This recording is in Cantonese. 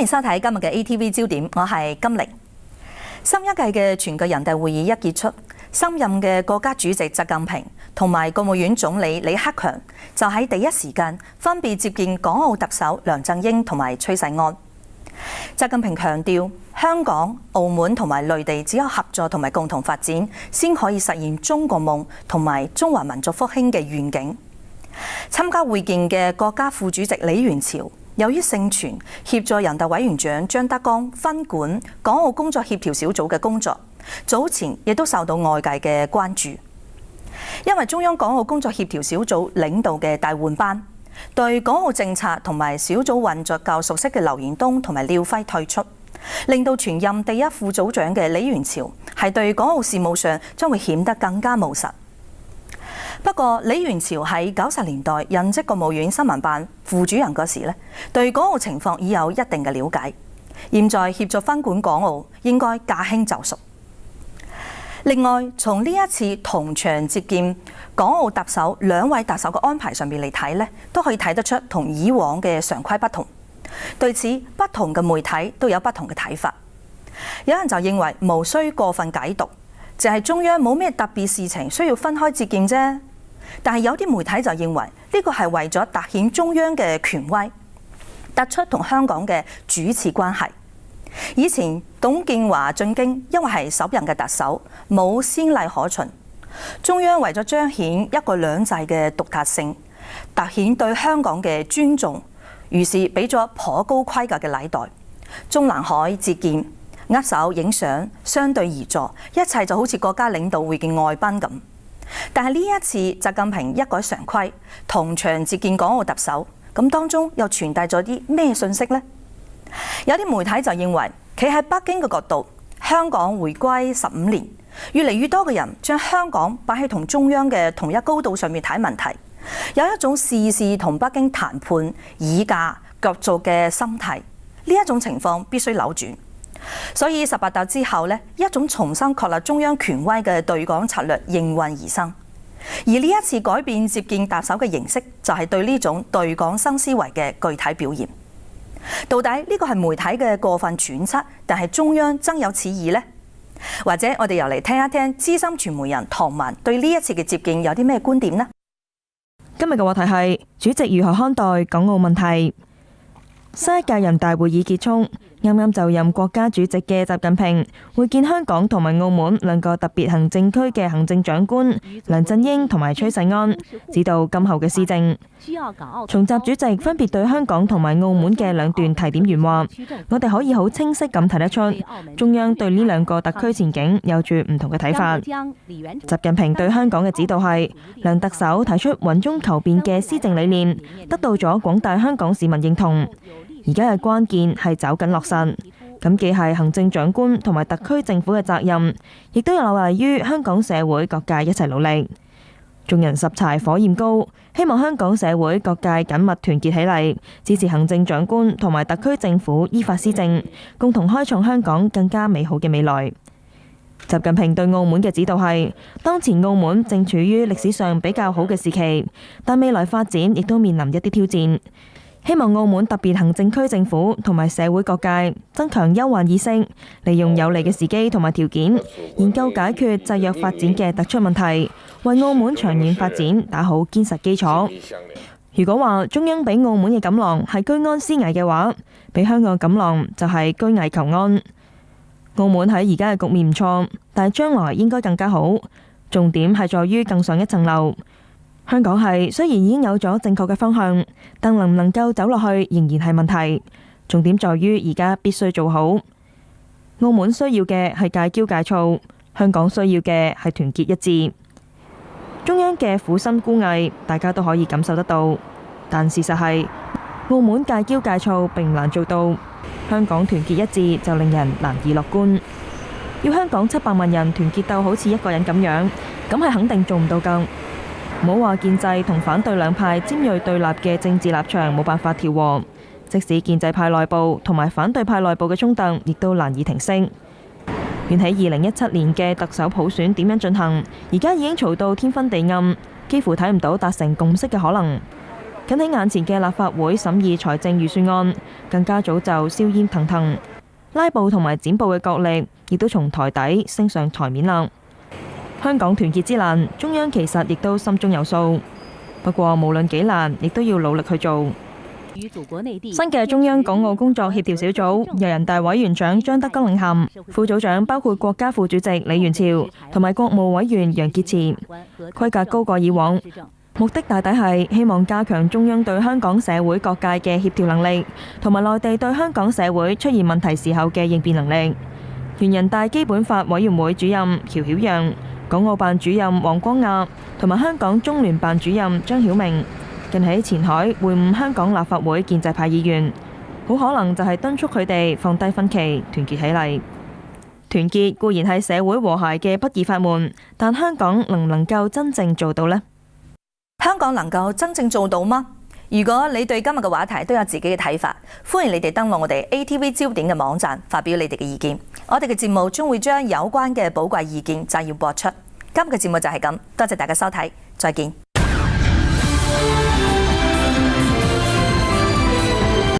迎收睇今日嘅 ATV 焦點，我係金玲。新一屆嘅全國人大會議一結束，新任嘅國家主席習近平同埋國務院總理李克強就喺第一時間分別接見港澳特首梁振英同埋崔世安。習近平強調，香港、澳門同埋內地只有合作同埋共同發展，先可以實現中國夢同埋中華民族復興嘅願景。參加會見嘅國家副主席李源潮，由於盛傳協助人大委員長張德江分管港澳工作協調小組嘅工作，早前亦都受到外界嘅關注。因為中央港澳工作協調小組領導嘅大換班，對港澳政策同埋小組運作較熟悉嘅劉延東同埋廖輝退出，令到全任第一副組長嘅李源潮係對港澳事務上將會顯得更加務實。不過，李源潮喺90年代任職國務院新聞辦副主任嗰時咧，對港澳情況已有一定嘅了解。現在協助分管港澳，應該駕輕就熟。另外，從呢一次同場接見港澳特首兩位特首嘅安排上面嚟睇咧，都可以睇得出同以往嘅常規不同。對此，不同嘅媒體都有不同嘅睇法。有人就認為無需過分解讀，就係中央冇咩特別事情需要分開接見啫。但係有啲媒體就認為呢個係為咗凸顯中央嘅權威，突出同香港嘅主次關係。以前董建華進京，因為係首任嘅特首，冇先例可循。中央為咗彰顯一國兩制嘅獨特性，凸顯對香港嘅尊重，於是俾咗頗高規格嘅禮待，中南海接見、握手影相、相對而坐，一切就好似國家領導會見外賓咁。但係呢一次習近平一改常規，同場接見港澳特首，咁當中又傳遞咗啲咩信息呢？有啲媒體就認為，企喺北京嘅角度，香港回歸15年，越嚟越多嘅人將香港擺喺同中央嘅同一高度上面睇問題，有一種事事同北京談判、議價、角逐嘅心態。呢一種情況必須扭轉。所以18大之後呢，一種重新確立中央權威嘅對港策略應運而生。而呢一次改變接見特首嘅形式，就係對呢種對港新思維嘅具體表現。到底呢個係媒體嘅過分揣測，定係中央真有此意呢？或者我哋又嚟聽一聽資深傳媒人唐文對呢一次嘅接見有啲咩觀點呢？今日嘅話題係主席如何看待港澳問題。新一屆人大會議結束，啱啱就任國家主席嘅習近平會見香港同埋澳門兩個特別行政區嘅行政長官梁振英同埋崔世安，指導今後嘅施政。從習主席分別對香港同埋澳門嘅兩段提點原話，我哋可以好清晰咁睇得出，中央對呢兩個特區前景有住唔同嘅睇法。習近平對香港嘅指導係，梁特首提出穩中求變嘅施政理念，得到咗廣大香港市民認同。而家嘅關鍵係走緊落實，咁既係行政長官同埋特區政府嘅責任，亦都有賴於香港社會各界一齊努力。眾人拾柴火焰高，希望香港社會各界緊密團結起嚟，支持行政長官同埋特區政府依法施政，共同開創香港更加美好嘅未來。習近平對澳門嘅指導係，當前澳門正處於歷史上比較好嘅時期，但未來發展亦都面臨一啲挑戰。希望澳門特別行政區政府同埋社會各界增強憂患意識，利用有利嘅時機同埋條件，研究解決制約發展嘅突出問題，為澳門長遠發展打好堅實基礎。如果話中央俾澳門嘅錦囊係居安思危嘅話，俾香港嘅錦囊就係居危求安。澳門喺而家嘅局面唔錯，但係將來應該更加好。重點係在於更上一層樓。香港係雖然已經有咗正確嘅方向，但能唔能夠走落去仍然係問題。重點在於而家必須做好。澳門需要嘅係戒驕戒躁，香港需要嘅係團結一致。中央嘅苦心孤詣，大家都可以感受得到。但事實係，澳門戒驕戒躁並唔難做到，香港團結一致就令人難以樂觀。要香港700萬人團結到好似一個人咁樣，咁係肯定做唔到㗎。唔好話建制同反對兩派尖銳對立嘅政治立場冇辦法調和，即使建制派內部同埋反對派內部嘅衝突，亦都難以停息。緣起2017年嘅特首普選點樣進行，而家已經嘈到天昏地暗，幾乎睇唔到達成共識嘅可能。緊喺眼前嘅立法會審議財政預算案，更加早就硝煙騰騰，拉布同埋剪布嘅角力亦都從台底升上台面啦。香港團結之難，中央其實亦都心中有數。不過無論幾難，亦都要努力去做。新嘅中央港澳工作協調小組由人大委員長張德江領銜，副組長包括國家副主席李源潮同埋國務委員楊潔篪，規格高過以往。目的大抵係希望加強中央對香港社會各界嘅協調能力，同埋內地對香港社會出現問題時候嘅應變能力。原人大基本法委員會主任喬曉陽、港澳辦主任黃光亞同埋香港中聯辦主任張曉明近喺前海會晤香港立法會建制派議員，好可能就係敦促佢哋放低分歧，團結起嚟。團結固然係社會和諧嘅不二法門，但香港能唔能夠真正做到呢？香港能夠真正做到嗎？如果你對今日嘅話題都有自己嘅睇法，歡迎你哋登錄我哋 ATV 焦點嘅網站，發表你哋嘅意見。我哋嘅節目將會將有關嘅寶貴意見摘要播出。今日嘅節目就係咁，多謝大家收睇，再見。